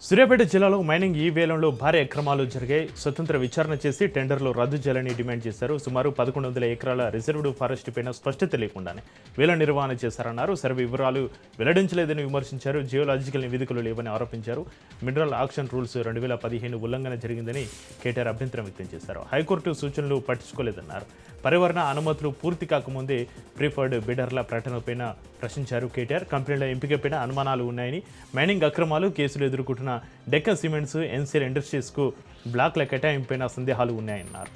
సూర్యాపేట జిల్లాలో మైనింగ్ ఈ వేలంలో భారీ అక్రమాలు జరిగాయి. స్వతంత్ర విచారణ చేసి టెండర్లు రద్దు చేయాలని డిమాండ్ చేశారు. సుమారు 1100 ఎకరాల రిజర్వ్డ్ ఫారెస్ట్ పైన స్పష్టత లేకుండానే వేల నిర్వహణ చేశారన్నారు. సర్వే వివరాలు వెల్లడించలేదని విమర్శించారు. జియోలాజికల్ నివేదికలు లేవని ఆరోపించారు. మినరల్ ఆక్షన్ రూల్స్ 2015 ఉల్లంఘన జరిగిందని కేటీఆర్ అభ్యంతరం వ్యక్తం చేశారు. హైకోర్టు సూచనలు పట్టించుకోలేదన్నారు. పర్యావరణ అనుమతులు పూర్తి కాకముందే ప్రిఫర్డ్ బిడర్ల ప్రకటనపైన ప్రశ్నించారు కేటీఆర్. కంపెనీల ఎంపికపైన అనుమానాలు ఉన్నాయని, మైనింగ్ అక్రమాలు కేసులు ఎదుర్కొంటున్న డెక్కన్ సిమెంట్స్, ఎన్సీఎల్ ఇండస్ట్రీస్కు బ్లాక్ల కేటాయింపైన సందేహాలు ఉన్నాయన్నారు.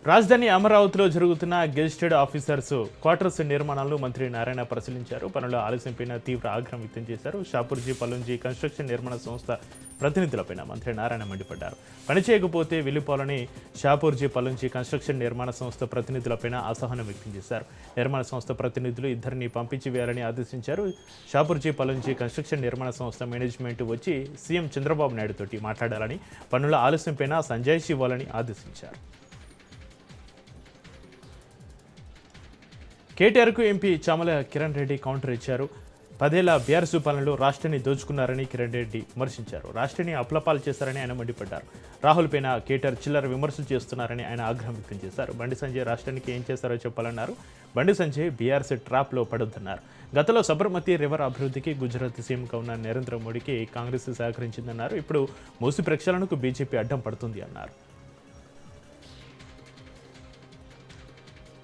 రాజధాని అమరావతిలో జరుగుతున్న గెజిటెడ్ ఆఫీసర్స్ క్వార్టర్స్ నిర్మాణాలను మంత్రి నారాయణ పరిశీలించారు. పనుల ఆలస్యంపైన తీవ్ర ఆగ్రహం వ్యక్తం చేశారు. షాపూర్జీ పల్లుంజీ కన్స్ట్రక్షన్ నిర్మాణ సంస్థ ప్రతినిధులపైన మంత్రి నారాయణ మండిపడ్డారు. పని చేయకపోతే వెళ్ళిపోవాలని షాపూర్జీ పల్లుంజీ కన్స్ట్రక్షన్ నిర్మాణ సంస్థ ప్రతినిధులపైన అసహనం వ్యక్తం చేశారు. నిర్మాణ సంస్థ ప్రతినిధులు ఇద్దరిని పంపించి వేయాలని ఆదేశించారు. షాపూర్జీ పల్లుంజీ కన్స్ట్రక్షన్ నిర్మాణ సంస్థ మేనేజ్మెంట్ వచ్చి సీఎం చంద్రబాబు నాయుడు తోటి మాట్లాడాలని, పనుల ఆలస్యంపైన సంజాయిషి ఇవ్వాలని ఆదేశించారు. కేటీఆర్కు ఎంపీ చామల కిరణ్ రెడ్డి కౌంటర్ ఇచ్చారు. 10 ఏళ్ల బీఆర్ఎస్ పాలనలో రాష్ట్రాన్ని దోచుకున్నారని కిరణ్ రెడ్డి విమర్శించారు. రాష్ట్రాన్ని అప్లపాలు చేశారని ఆయన మండిపడ్డారు. రాహుల్ పైన కేటీఆర్ చిల్లర విమర్శలు చేస్తున్నారని ఆయన ఆగ్రహం వ్యక్తం చేశారు. బండి సంజయ్ రాష్ట్రానికి ఏం చేశారో చెప్పాలన్నారు. బండి సంజయ్ బీఆర్ఎస్ ట్రాప్లో పడొద్దన్నారు. గతంలో సబర్మతి రివర్ అభివృద్ధికి గుజరాత్ సీఎంగా ఉన్న నరేంద్ర మోడీకి కాంగ్రెస్ సహకరించిందన్నారు. ఇప్పుడు మూసి ప్రక్షాళనకు బీజేపీ అడ్డం పడుతుంది అన్నారు.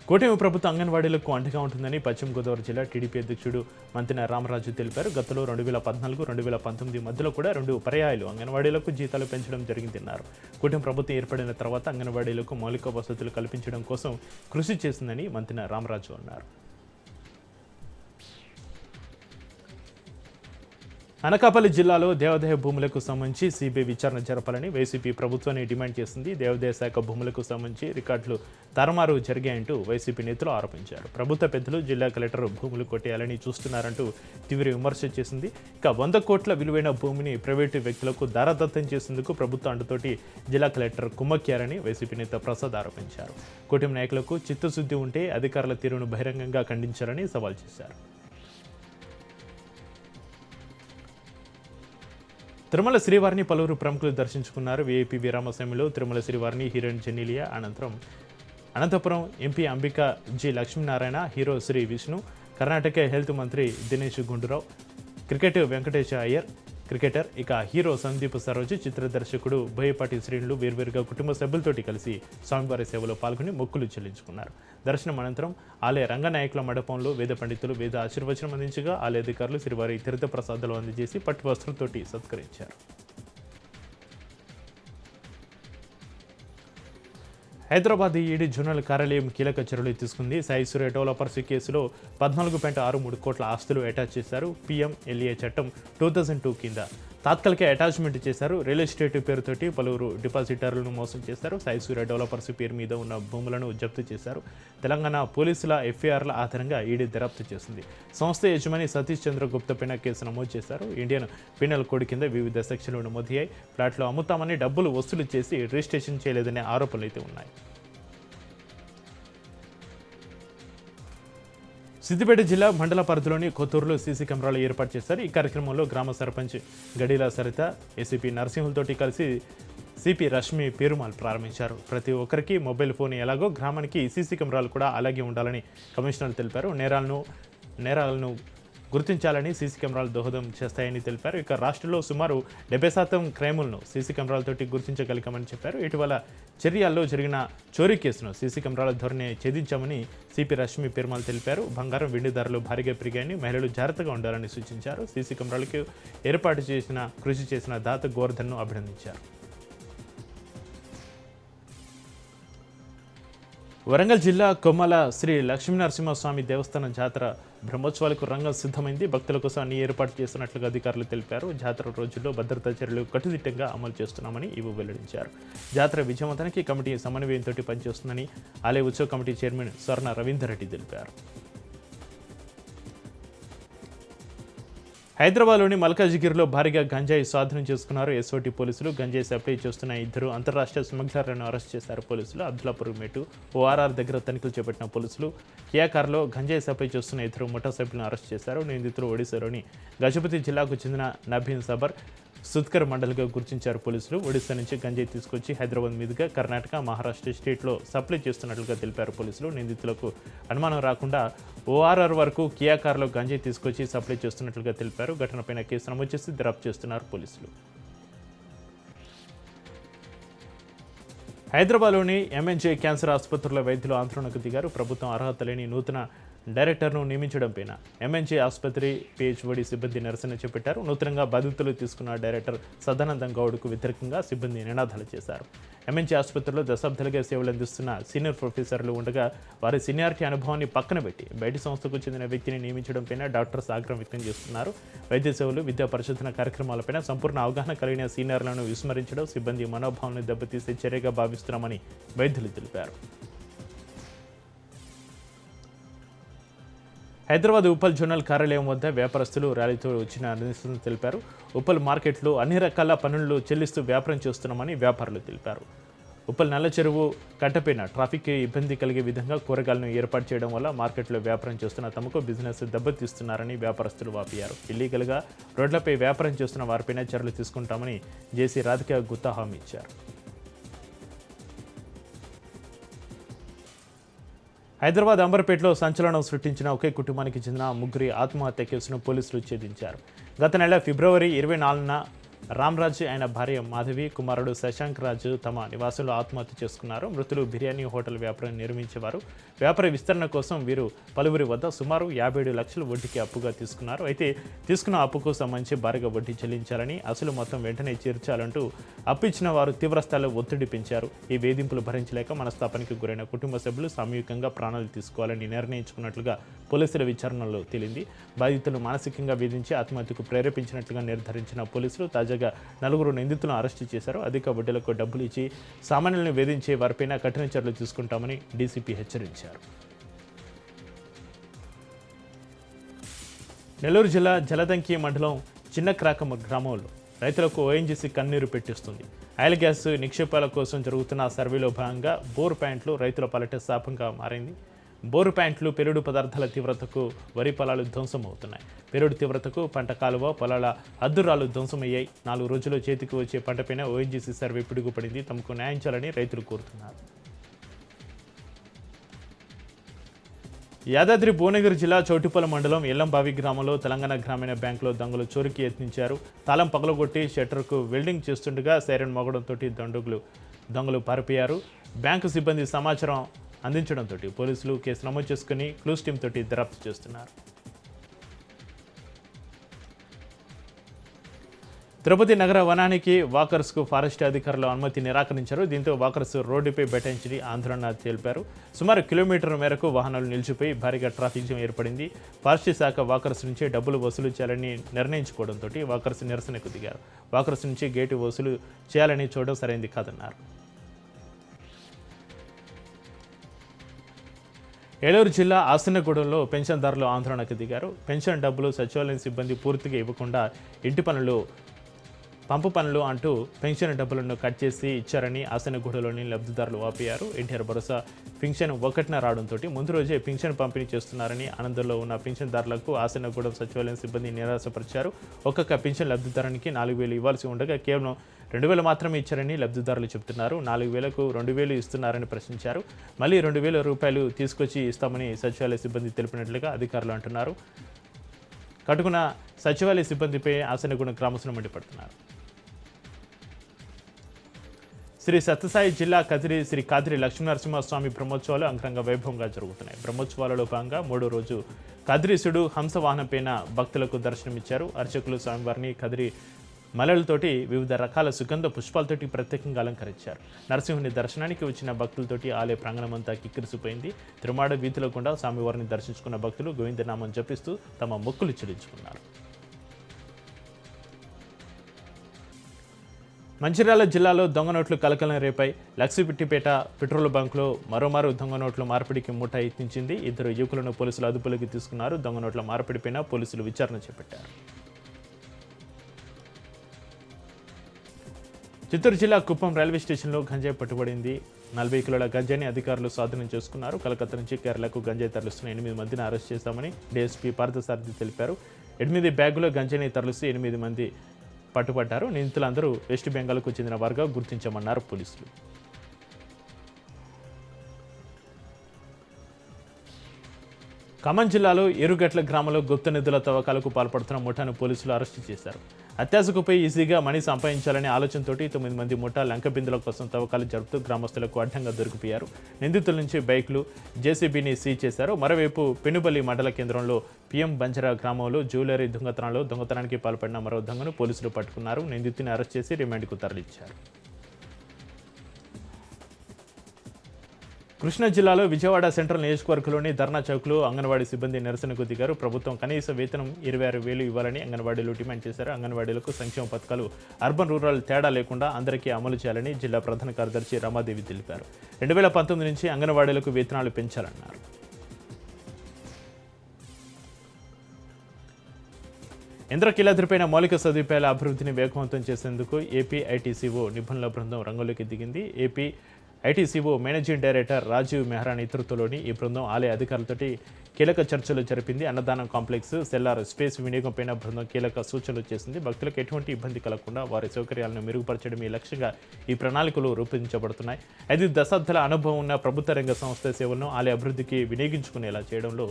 కూటమి ప్రభుత్వం అంగన్వాడీలకు అండగా ఉంటుందని పశ్చిమ గోదావరి జిల్లా టీడీపీ అధ్యక్షుడు మంతిన రామరాజు తెలిపారు. గతంలో 2014-2019 మధ్యలో కూడా 2 పర్యాయాలు అంగన్వాడీలకు జీతాలు పెంచడం జరిగిందన్నారు. కూటమి ప్రభుత్వం ఏర్పడిన తర్వాత అంగన్వాడీలకు మౌలిక వసతులు కల్పించడం కోసం కృషి చేసిందని మంతిన రామరాజు అన్నారు. అనకాపల్లి జిల్లాలో దేవాదాయ భూములకు సంబంధించి సిబిఐ విచారణ జరపాలని వైసీపీ ప్రభుత్వాన్ని డిమాండ్ చేసింది. దేవాదాయ శాఖ భూములకు సంబంధించి రికార్డులు తారుమారు జరిగాయంటూ వైసీపీ నేతలు ఆరోపించారు. ప్రభుత్వ పెద్దలు జిల్లా కలెక్టర్ భూములు కొట్టేయాలని చూస్తున్నారంటూ తీవ్ర విమర్శ చేసింది. ఇక 100 కోట్ల విలువైన భూమిని ప్రైవేటు వ్యక్తులకు దారదత్తం చేసేందుకు ప్రభుత్వ అండతోటి జిల్లా కలెక్టర్ కుమ్మక్కారని వైసీపీ నేత ప్రసాద్ ఆరోపించారు. కూటమి నాయకులకు చిత్తశుద్ధి ఉంటే అధికారుల తీరును బహిరంగంగా ఖండించారని సవాల్ చేశారు. తిరుమల శ్రీవారిని పలువురు ప్రముఖులు దర్శించుకున్నారు. వీఐపీ విరామ సమయంలో తిరుమల శ్రీవారిని heroine Genelia, Anantapuram MP Ambika G Lakshminarayana, hero Sri Vishnu, Karnataka health మంత్రి దినేష్ గుండూరావు, వెంకటేశ అయ్యర్ క్రికెటర్, ఇక హీరో సందీప్ సరోజ్, చిత్ర దర్శకుడు బోయపాటి శ్రేణులు వేర్వేరుగా కుటుంబ సభ్యులతోటి కలిసి స్వామివారి సేవలో పాల్గొని మొక్కులు చెల్లించుకున్నారు. దర్శనం అనంతరం ఆలయ రంగనాయకుల మండపంలో వేద పండితులు వేద ఆశీర్వచనం అందించగా ఆలయ అధికారులు శ్రీవారి తీర్థ ప్రసాదాలు అందజేసి పట్టు వస్త్రంతోటి సత్కరించారు. హైదరాబాద్ ఈడీ జోనల్ కార్యాలయం కీలక చర్యలు తీసుకుంది. సాయి సూర్య డెవలపర్స్ కేసులో 14.63 కోట్ల ఆస్తులు అటాచ్ చేశారు. PMLA చట్టం 2002 కింద తాత్కాలిక అటాచ్మెంట్ చేశారు. రియల్ ఎస్టేట్ పేరుతోటి పలువురు డిపాజిటర్లను మోసం చేశారు. సాయి సూర్య డెవలపర్స్ పేరు మీద ఉన్న భూములను జప్తు చేశారు. తెలంగాణ పోలీసుల FIRల ఆధారంగా ఈడీ దర్యాప్తు చేసింది. సంస్థ యజమాని సతీష్ చంద్ర గుప్తా పైన కేసు నమోదు చేశారు. ఇండియన్ పీనల్ కోడ్ కింద వివిధ సెక్షన్లు నమోదయ్యాయి. ఫ్లాట్లు అమ్ముతామని డబ్బులు వసూలు చేసి రిజిస్ట్రేషన్ చేయలేదనే ఆరోపణలు అయితే ఉన్నాయి. సిద్దిపేట జిల్లా మండల పరిధిలోని కొత్తూరులో సీసీ కెమెరాలు ఏర్పాటు చేశారు. ఈ కార్యక్రమంలో గ్రామ సర్పంచ్ గడిల సరిత, ఏసీపీ నరసింహులతోటి కలిసి సిపి రష్మి పేరుమాల్ ప్రారంభించారు. ప్రతి ఒక్కరికి మొబైల్ ఫోన్ ఎలాగో గ్రామానికి సీసీ కెమెరాలు కూడా అలాగే ఉండాలని కమిషనర్ తెలిపారు. నేరాలను గుర్తించాలని సీసీ కెమెరాలు దోహదం చేస్తాయని తెలిపారు. ఇక రాష్ట్రంలో సుమారు 70% క్రైములను సీసీ కెమెరాలతోటి గుర్తించగలిగామని చెప్పారు. ఇటీవల చర్యల్లో జరిగిన చోరీ కేసును సీసీ కెమెరాల ధోరణి ఛేదించామని సిపి రష్మి పెరుమాల్ తెలిపారు. బంగారం, వెండి ధరలు భారీగా పెరిగాయని, మహిళలు జాగ్రత్తగా ఉండాలని సూచించారు. సీసీ కెమెరాలకు కృషి చేసిన దాత గోవర్ధన్ను అభినందించారు. వరంగల్ జిల్లా కొమ్మల శ్రీ లక్ష్మీనరసింహస్వామి దేవస్థానం జాతర బ్రహ్మోత్సవాలకు రంగం సిద్ధమైంది. భక్తుల కోసం అన్ని ఏర్పాటు చేస్తున్నట్లుగా అధికారులు తెలిపారు. జాతర రోజుల్లో భద్రతా చర్యలు కట్టుదిట్టంగా అమలు చేస్తున్నామని ఇవి వెల్లడించారు. జాతర విజయవంతానికి కమిటీ సమన్వయంతో పనిచేస్తుందని ఆలయ ఉత్సవ కమిటీ చైర్మన్ స్వర్ణ రవీందర్ రెడ్డి తెలిపారు. హైదరాబాద్లోని మల్కాజిగిరిలో భారీగా గంజాయి స్వాధీనం చేసుకున్నారు ఎస్ఓటీ పోలీసులు. గంజాయి సప్లై చేస్తున్న ఇద్దరు అంతర్రాష్ట్రీయ స్మగ్లర్లను అరెస్ట్ చేశారు పోలీసులు. అబ్దుల్లాపూర్ మెటు ఓఆర్ఆర్ దగ్గర తనిఖీలు చేపట్టిన పోలీసులు కియా కార్లో గంజాయి సప్లై చేస్తున్న ఇద్దరు ముఠా సభ్యులను అరెస్ట్ చేశారు. నిందితులు ఒడిశాలోని గజపతి జిల్లాకు చెందిన నబీన్ సబర్ సుత్కర్ మండలిగా గుర్తించారు పోలీసులు. ఒడిశా నుంచి గంజాయి తీసుకొచ్చి హైదరాబాద్ మీదుగా కర్ణాటక, మహారాష్ట్ర స్టేట్లో సప్లై చేస్తున్నట్లుగా తెలిపారు పోలీసులు. నిందితులకు అనుమానం రాకుండా ఓఆర్ఆర్ వరకు కియా కార్లో గంజాయి తీసుకొచ్చి సప్లై చేస్తున్నట్లుగా తెలిపారు. ఘటనపైన కేసు నమోదు చేసి దర్యాప్తు చేస్తున్నారు పోలీసులు. హైదరాబాద్లోని ఎంఎన్జే క్యాన్సర్ ఆసుపత్రిలో వైద్యులు ఆందోళనకు దిగారు. ప్రభుత్వం అర్హత లేని నూతన డైరెక్టర్ను నియమించడంపైన ఎంఎన్జే ఆసుపత్రి పిహెచ్ఓడి సిబ్బంది నిరసన చేపట్టారు. నూతనంగా బాధ్యతలు తీసుకున్న డైరెక్టర్ సదానందం గౌడ్కు వ్యతిరేకంగా సిబ్బంది నినాదాలు చేశారు. ఎంఎన్జే ఆసుపత్రిలో దశాబ్దాలుగా సేవలు అందిస్తున్న సీనియర్ ప్రొఫెసర్లు ఉండగా వారి సీనియారిటీ అనుభవాన్ని పక్కన పెట్టి బయటి సంస్థకు చెందిన వ్యక్తిని నియమించడంపైన డాక్టర్స్ ఆగ్రహం వ్యక్తం చేస్తున్నారు. వైద్య సేవలు, విద్యా పరిశోధన కార్యక్రమాలపైన సంపూర్ణ అవగాహన కలిగిన సీనియర్లను విస్మరించడం సిబ్బంది మనోభావాలను దెబ్బతీసే చర్యగా భావిస్తున్నామని వైద్యులు తెలిపారు. హైదరాబాద్ ఉప్పల్ జోనల్ కార్యాలయం వద్ద వ్యాపారస్తులు ర్యాలీతో వచ్చిన నిరసన తెలిపారు. ఉప్పల్ మార్కెట్లో అన్ని రకాల పన్నులు చెల్లిస్తూ వ్యాపారం చేస్తున్నామని వ్యాపారులు తెలిపారు. ఉప్పల్ నల్ల చెరువు కట్టపైన ట్రాఫిక్ ఇబ్బంది కలిగే విధంగా కూరగాయలను ఏర్పాటు చేయడం వల్ల మార్కెట్లో వ్యాపారం చేస్తున్న తమకు బిజినెస్ దెబ్బతీస్తున్నారని వ్యాపారస్తులు వాపోయారు. ఇల్లీగల్గా రోడ్లపై వ్యాపారం చేస్తున్న వారిపైన చర్యలు తీసుకుంటామని జేసీ రాధిక గుత్తా హామీ ఇచ్చారు. హైదరాబాద్ అంబర్పేటలో సంచలనం సృష్టించిన ఒకే కుటుంబానికి చెందిన ముగ్గురి ఆత్మహత్య కేసును పోలీసులు ఛేదించారు. గత నెల ఫిబ్రవరి 24న రామ్రాజ్, ఆయన భార్య మాధవి, కుమారుడు శశాంక్ రాజు తమ నివాసంలో ఆత్మహత్య చేసుకున్నారు. మృతులు బిర్యానీ హోటల్ వ్యాపారం నిర్మించేవారు. వ్యాపార విస్తరణ కోసం వీరు పలువురి వద్ద సుమారు 57 లక్షల వడ్డీకి అప్పుగా తీసుకున్నారు. అయితే తీసుకున్న అప్పుకు సంబంధించి భారీగా వడ్డీ చెల్లించాలని, అసలు మొత్తం వెంటనే తీర్చాలంటూ అప్పిచ్చిన వారు తీవ్రస్థాయిలో ఒత్తిడి పెంచారు. ఈ వేధింపులు భరించలేక మనస్తాపానికి గురైన కుటుంబ సభ్యులు సామూహికంగా ప్రాణాలు తీసుకోవాలని నిర్ణయించుకున్నట్లుగా పోలీసుల విచారణలో తేలింది. బాధితులు మానసికంగా వేధించి ఆత్మహత్యకు ప్రేరేపించినట్లుగా నిర్ధారించిన పోలీసులు తాజాగా 4 నిందితులను అరెస్టు చేశారు. అధిక వడ్డీలకు డబ్బులు ఇచ్చి సామాన్యులను వేధించే వారిపైన కఠిన చర్యలు తీసుకుంటామని డీసీపీ హెచ్చరించారు. నెల్లూరు జిల్లా జలదంకి మండలం చిన్నక్రాకమ గ్రామంలో రైతులకు ఓఎన్జీసీ కన్నీరు పెట్టిస్తుంది. ఆయిల్ గ్యాస్ నిక్షేపాల కోసం జరుగుతున్న సర్వేలో భాగంగా బోర్ ప్యాంట్లు రైతుల పాలిట శాపంగా మారింది. బోరు ప్యాంట్లు పెరుడు పదార్థాల తీవ్రతకు వరి పొలాలు ధ్వంసమవుతున్నాయి. పెరుడు తీవ్రతకు పంట కాలువ, పొలాల అద్దురాలు ధ్వంసమయ్యాయి. 4 రోజుల్లో చేతికి వచ్చే పంటపైన ఓఎన్జీసీ సర్వే పిడుగుపడింది. తమకు న్యాయం చేయాలని రైతులు కోరుతున్నారు. యాదాద్రి భువనగిరి జిల్లా చౌటిపల్లి మండలం ఎల్లంబావి గ్రామంలో తెలంగాణ గ్రామీణ బ్యాంకులో దొంగలు చోరీకి యత్నించారు. తాళం పగలగొట్టి షట్టర్కు వెల్డింగ్ చేస్తుండగా సైరన్ మోగడంతో దొంగలు పారిపోయారు. బ్యాంకు సిబ్బంది సమాచారం అందించడంతో పోలీసులు కేసు నమోదు చేసుకుని క్లూస్ టీమ్ తోటి దర్యాప్తు చేస్తున్నారు. తిరుపతి నగర వనానికి వాకర్స్కు ఫారెస్ట్ అధికారులు అనుమతి నిరాకరించారు. దీంతో వాకర్స్ రోడ్డుపై బైఠాయించి ఆందోళన తెలిపారు. సుమారు కిలోమీటర్ మేరకు వాహనాలు నిలిచిపోయి భారీగా ట్రాఫిక్ జామ్ ఏర్పడింది. ఫారెస్ట్ శాఖ వాకర్స్ నుంచి డబ్బులు వసూలు చేయాలని నిర్ణయించుకోవడంతో వాకర్స్ నిరసనకు దిగారు. వాకర్స్ నుంచి గేటు వసూలు చేయాలని చూడడం సరైంది కాదన్నారు. ఏలూరు జిల్లా ఆసనగూడెంలో పెన్షన్దారులు ఆందోళనకు దిగారు. పెన్షన్ డబ్బులు సచివాలయం సిబ్బంది పూర్తిగా ఇవ్వకుండా ఇంటి పనులు, పంపు పనులు అంటూ పెన్షన్ డబ్బులను కట్ చేసి ఇచ్చారని ఆసనగూడెంలోని లబ్ధిదారులు వాపోయారు. ఎన్టీఆర్ భరోసా పింఛన్ 1న రావడంతో ముందు రోజే పింఛన్ పంపిణీ చేస్తున్నారని ఆనందంలో ఉన్న పింఛన్దారులకు ఆసనగూడెం సచివాలయం సిబ్బంది నిరాశపరిచారు. ఒక్కొక్క పింఛన్ లబ్ధిదారునికి 4,000 ఇవ్వాల్సి ఉండగా కేవలం 2,000 మాత్రమే ఇచ్చారని లబ్ధిదారులు చెబుతున్నారు. 4,000కు 2,000 ఇస్తున్నారని ప్రశ్నించారు. మళ్ళీ 2,000 రూపాయలు తీసుకొచ్చి ఇస్తామని సచివాలయ సిబ్బంది తెలిపినట్లుగా అధికారులు అంటున్నారు. కట్టుకున్న సచివాలయ సిబ్బందిపై ఆసనగూడెం గ్రామస్తులు మండిపడుతున్నారు. శ్రీ సత్యసాయి జిల్లా కదిరి శ్రీ కాదిరి లక్ష్మీనరసింహస్వామి బ్రహ్మోత్సవాలు అంగరంగ వైభవంగా జరుగుతున్నాయి. బ్రహ్మోత్సవాలలో భాగంగా 3వ రోజు కదిరీసుడు హంసవాహనంపైన భక్తులకు దర్శనమిచ్చారు. అర్చకులు స్వామివారిని కదిరి మలలతోటి వివిధ రకాల సుగంధ పుష్పాలతోటి ప్రత్యేకంగా అలంకరించారు. నరసింహుని దర్శనానికి వచ్చిన భక్తులతోటి ఆలయ ప్రాంగణమంతా కిక్కిరిసిపోయింది. తిరుమాడ వీధిలో కూడా స్వామివారిని దర్శించుకున్న భక్తులు గోవిందనామం జపిస్తూ తమ మొక్కులు చెల్లించుకున్నారు. మంచిర్యాల జిల్లాలో దొంగ నోట్లు కలకలం రేపాయి. లక్ష్మీపెట్టిపేట పెట్రోల్ బంకులో మరోమారు దొంగ నోట్ల మార్పిడికి ముఠా యత్నించింది. 2 యువకులను పోలీసులు అదుపులోకి తీసుకున్నారు. దొంగ నోట్ల మార్పిడిపైన పోలీసులు విచారణ చేపట్టారు. చిత్తూరు జిల్లా కుప్పం రైల్వే స్టేషన్లో గంజాయి పట్టుబడింది. 40 కిలోల గంజాయిని అధికారులు స్వాధీనం చేసుకున్నారు. కలకత్తా నుంచి కేరళకు గంజాయి తరలిస్తున్న 8 మందిని అరెస్ట్ చేశామని డీఎస్పీ పార్థసారథి తెలిపారు. 8 బ్యాగుల గంజాయిని తరలిస్తూ 8 మంది పట్టుబడ్డారు. నిందితులందరూ వెస్ట్ బెంగాల్కు చెందిన వారుగా గుర్తించామన్నారు పోలీసులు. ఖమ్మం జిల్లాలో ఎరుగట్ల గ్రామంలో గుప్త నిధుల తవ్వకాలకు పాల్పడుతున్న ముఠాను పోలీసులు అరెస్టు చేశారు. అత్యాశకుపై ఈజీగా మనీ సంపాదించాలనే ఆలోచనతోటి 9 మంది ముఠా లంక బిందుల కోసం తవ్వకాలు జరుపుతూ గ్రామస్తులకు అడ్డంగా దొరికిపోయారు. నిందితుల నుంచి బైక్లు, జేసీబీని సీజ్ చేశారు. మరోవైపు పెనుబల్లి మండల కేంద్రంలో పిఎం బంజరా గ్రామంలో జ్యువెలరీ దొంగతనానికి పాల్పడిన మరో దొంగను పోలీసులు పట్టుకున్నారు. నిందితుని అరెస్ట్ చేసి రిమాండ్కు తరలించారు. కృష్ణా జిల్లాలో విజయవాడ సెంట్రల్ నియోజకవర్గంలోని ధర్నా చౌక్లో అంగన్వాడీ సిబ్బంది నిరసనకు దిగారు. ప్రభుత్వం కనీస వేతనం 26,000 ఇవ్వాలని అంగన్వాడీలు డిమాండ్ చేశారు. అంగన్వాడీలకు సంక్షేమ పథకాలు అర్బన్ రూరల్ తేడా లేకుండా అందరికీ అమలు చేయాలని జిల్లా ప్రధాన కార్యదర్శి రమాదేవి తెలిపారు. 2019 నుంచి అంగన్వాడీలకు వేతనాలు పెంచాలన్నారు. ఇంద్రకీలాద్రిపైన మౌలిక సదుపాయాల అభివృద్ధిని వేగవంతం చేసేందుకు ఏపీ ఐటీసీఓ నిపుణుల బృందం రంగంలోకి దిగింది. AP ITCO managing director Rajiv Mehra నేతృత్వంలోని ఈ బృందం ఆలయ అధికారులతోటి కీలక చర్చలు జరిపింది. అన్నదానం కాంప్లెక్స్, సెల్లార్ స్పేస్ వినియోగంపైన బృందం కీలక సూచనలు చేసింది. భక్తులకు ఎటువంటి ఇబ్బంది కలగకుండా వారి సౌకర్యాలను మెరుగుపరచడం ఈ లక్ష్యంగా ఈ ప్రణాళికలు రూపొందించబడుతున్నాయి. 5 దశాబ్దాల అనుభవం ఉన్న ప్రభుత్వ రంగ సంస్థ సేవలను ఆలయ అభివృద్ధికి వినియోగించుకునేలా చేయడంలో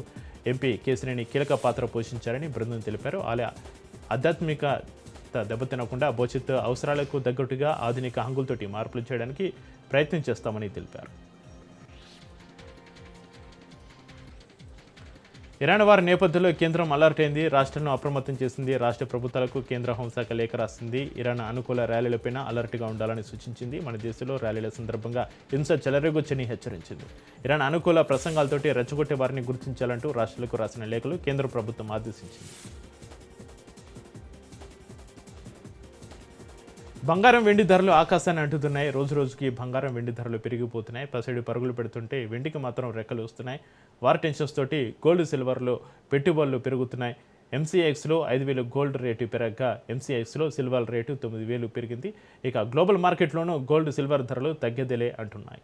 ఎంపీ కేశినేని కీలక పాత్ర పోషించారని బృందం తెలిపారు. ఆలయ ఆధ్యాత్మిక దెబ్బతినకుండా భవిష్యత్ అవసరాలకు తగ్గట్టుగా ఆధునిక హంగులతోటి మార్పులు చేయడానికి ప్రయత్నం చేస్తామని తెలిపారు. ఇరాన్ వారి నేపథ్యంలో కేంద్రం అలర్ట్ అయింది. రాష్ట్రాలను అప్రమత్తం చేసింది. రాష్ట్ర ప్రభుత్వాలకు కేంద్ర హోంశాఖ లేఖ రాసింది. ఇరాన్ అనుకూల ర్యాలీలపైన అలర్ట్గా ఉండాలని సూచించింది. మన దేశంలో ర్యాలీల సందర్భంగా హింస చెలరేగొచ్చని హెచ్చరించింది. ఇరాన్ అనుకూల ప్రసంగాలతోటి రెచ్చగొట్టే వారిని గుర్తించాలంటూ రాష్ట్రాలకు రాసిన లేఖలు కేంద్ర ప్రభుత్వం ఆదేశించింది. బంగారం వెండి ధరలు ఆకాశాన్ని అంటుతున్నాయి. రోజుకి బంగారం వెండి ధరలు పెరిగిపోతున్నాయి. పసిడి పరుగులు పెడుతుంటే వెండికి మాత్రం రెక్కలు వస్తున్నాయి. వార్ టెన్షన్స్ తోటి గోల్డ్ సిల్వర్లో పెట్టుబడులు పెరుగుతున్నాయి. ఎంసీఎక్స్లో 5,000 గోల్డ్ రేటు పెరగగా ఎంసీఎక్స్లో సిల్వర్ రేటు 9,000 పెరిగింది. ఇక గ్లోబల్ మార్కెట్లోనూ గోల్డ్ సిల్వర్ ధరలు తగ్గేదేలే అంటున్నాయి.